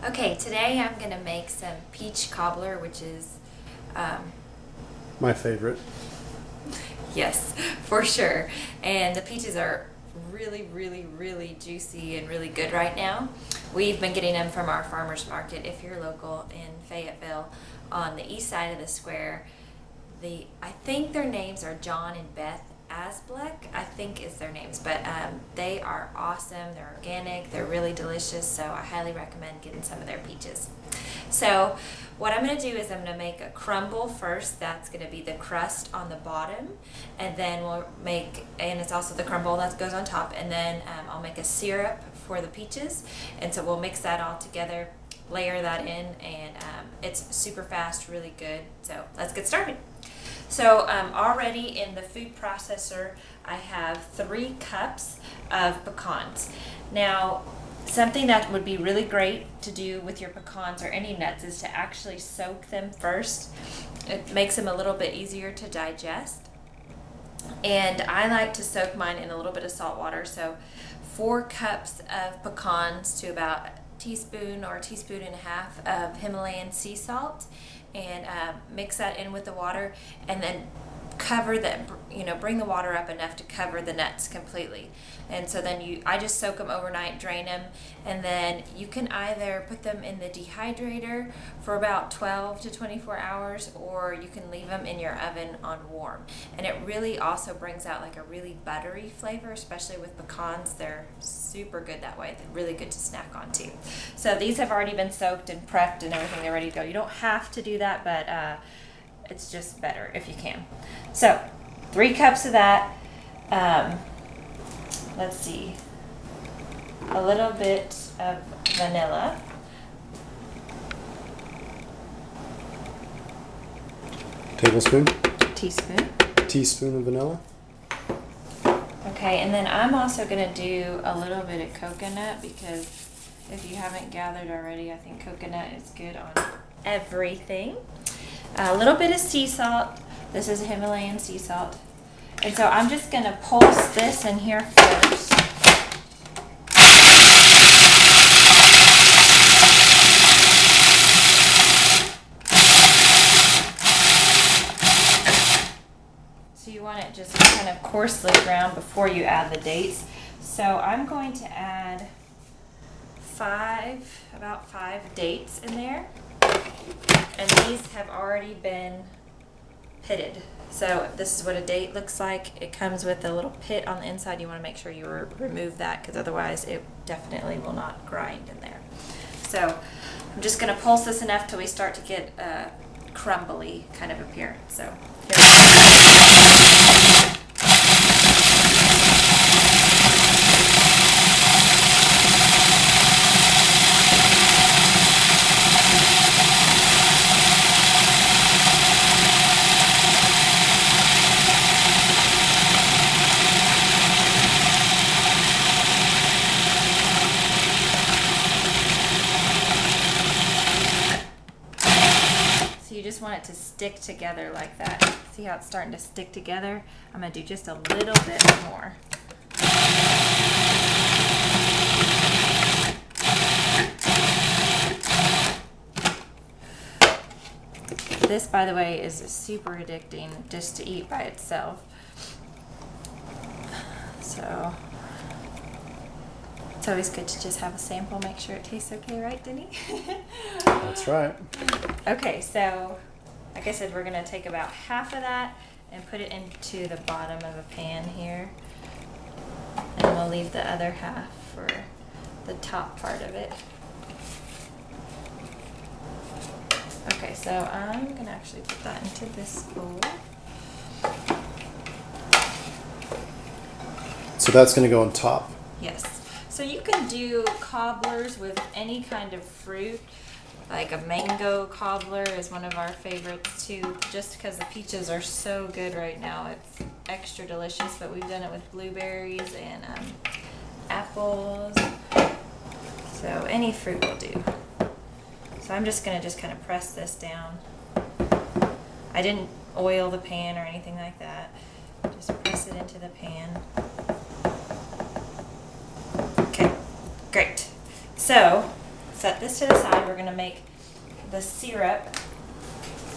Okay, today I'm gonna make some peach cobbler, which is, My favorite. yes, for sure. And the peaches are really, really, really juicy and really good right now. We've been getting them from our farmer's market if you're local in Fayetteville on the east side of the square. I think their names are John and Beth Asbleck, I think is their names, but they are awesome. They're organic, they're really delicious, so I highly recommend getting some of their peaches. So what I'm going to do is I'm going to make a crumble first. That's going to be the crust on the bottom, and then and it's also the crumble that goes on top, and then I'll make a syrup for the peaches, and so we'll mix that all together, layer that in, and it's super fast, really good. So let's get started. So already in the food processor, I have 3 cups of pecans. Now, something that would be really great to do with your pecans or any nuts is to actually soak them first. It makes them a little bit easier to digest. And I like to soak mine in a little bit of salt water. So 4 cups of pecans to about a teaspoon or a teaspoon and a half of Himalayan sea salt, and mix that in with the water, and then cover that, bring the water up enough to cover the nuts completely. And so then I just soak them overnight, drain them, and then you can either put them in the dehydrator for about 12 to 24 hours, or you can leave them in your oven on warm. And it really also brings out like a really buttery flavor, especially with pecans. They're super good that way. They're really good to snack on too. So these have already been soaked and prepped and everything. They're ready to go. You don't have to do that, but it's just better if you can. So 3 cups of that. Let's see, a little bit of vanilla, Tablespoon. teaspoon. Teaspoon of vanilla. Okay, and then I'm also going to do a little bit of coconut, because if you haven't gathered already, I think coconut is good on everything. A little bit of sea salt. This is Himalayan sea salt. And so I'm just going to pulse this in here first. So you want it just kind of coarsely ground before you add the dates. So I'm going to add about 5 dates in there. And these have already been pitted. So this is what a date looks like. It comes with a little pit on the inside. You want to make sure you remove that, because otherwise it definitely will not grind in there. So I'm just going to pulse this enough till we start to get a crumbly kind of appearance. So here we go. You just want it to stick together like that. See how it's starting to stick together? I'm going to do just a little bit more. This, by the way, is super addicting just to eat by itself. So it's always good to just have a sample, make sure it tastes okay, right, Denny? That's right. Okay, so like I said, we're going to take about half of that and put it into the bottom of a pan here. And we'll leave the other half for the top part of it. Okay, so I'm going to actually put that into this bowl. So that's going to go on top. Yes. So you can do cobblers with any kind of fruit. Like a mango cobbler is one of our favorites too, just because the peaches are so good right now. It's extra delicious, but we've done it with blueberries and apples. So any fruit will do. So I'm just going to kind of press this down. I didn't oil the pan or anything like that. Just press it into the pan. Okay, great. So set this to the side. We're going to make the syrup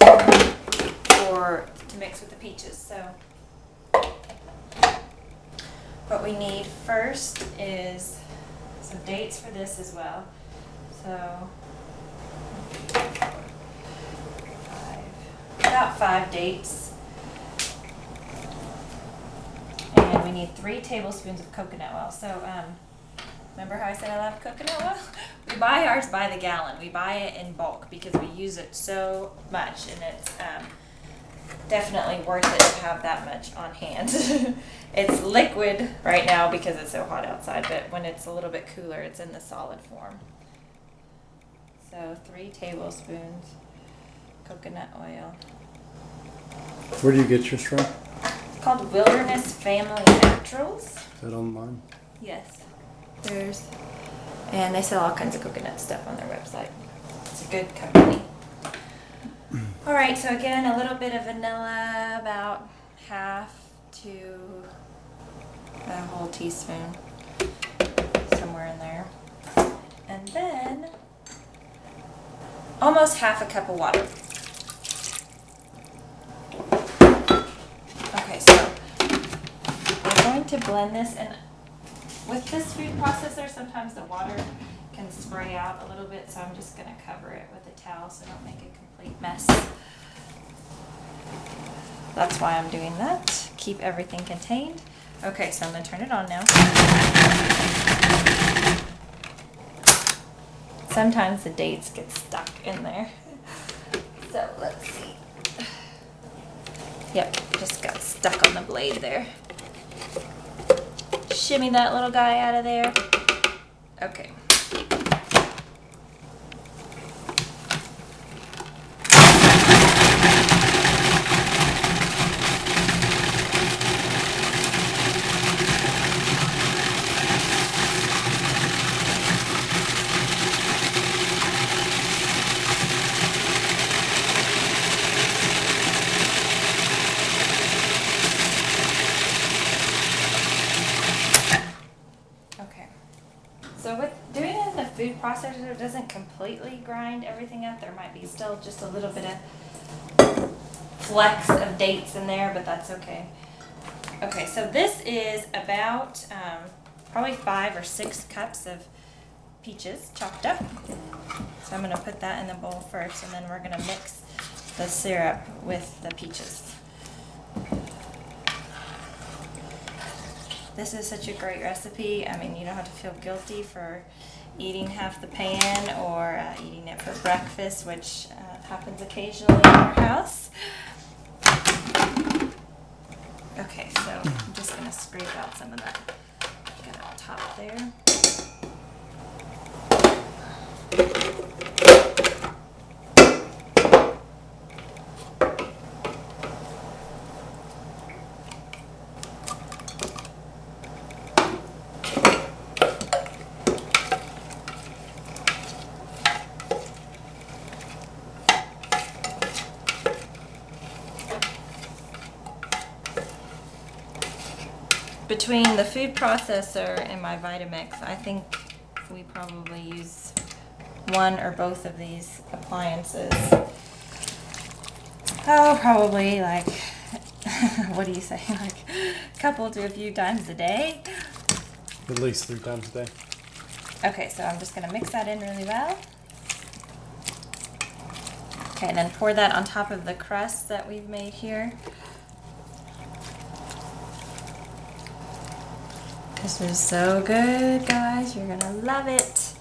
to mix with the peaches. So what we need first is some dates for this as well. So about 5 dates. And we need 3 tablespoons of coconut oil. So remember how I said I love coconut oil? We buy ours by the gallon. We buy it in bulk because we use it so much, and it's definitely worth it to have that much on hand. It's liquid right now because it's so hot outside, but when it's a little bit cooler, it's in the solid form. So 3 tablespoons coconut oil. Where do you get yours from? It's called Wilderness Family Naturals. Is that online? Yes. And they sell all kinds of coconut stuff on their website. It's a good company. All right, so again, a little bit of vanilla, about half to a whole teaspoon, somewhere in there. And then almost half a cup of water. Okay, so we're going to blend this, and with this food processor, sometimes the water can spray out a little bit, so I'm just going to cover it with a towel so I don't make a complete mess. That's why I'm doing that. Keep everything contained. Okay, so I'm going to turn it on now. Sometimes the dates get stuck in there. So let's see. Yep, just got stuck on the blade there. Shimmy that little guy out of there. Okay. So with doing it in the food processor, it doesn't completely grind everything up. There might be still just a little bit of flecks of dates in there, but that's okay. Okay, so this is about probably 5 or 6 cups of peaches chopped up. So I'm going to put that in the bowl first, and then we're going to mix the syrup with the peaches. This is such a great recipe. I mean, you don't have to feel guilty for eating half the pan or eating it for breakfast, which happens occasionally in our house. Okay, so I'm just going to scrape out some of that gut on top there. Between the food processor and my Vitamix, I think we probably use one or both of these appliances. Oh, probably like, what do you say, like a couple to a few times a day? At least 3 times a day. Okay, so I'm just going to mix that in really well. Okay, and then pour that on top of the crust that we've made here. This is so good, guys. You're gonna love it.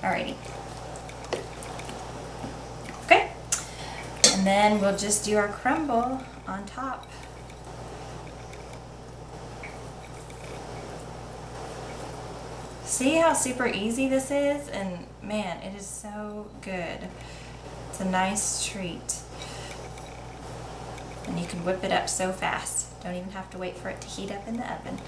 Alrighty. Okay. And then we'll just do our crumble on top. See how super easy this is? And man, it is so good. It's a nice treat. And you can whip it up so fast. Don't even have to wait for it to heat up in the oven.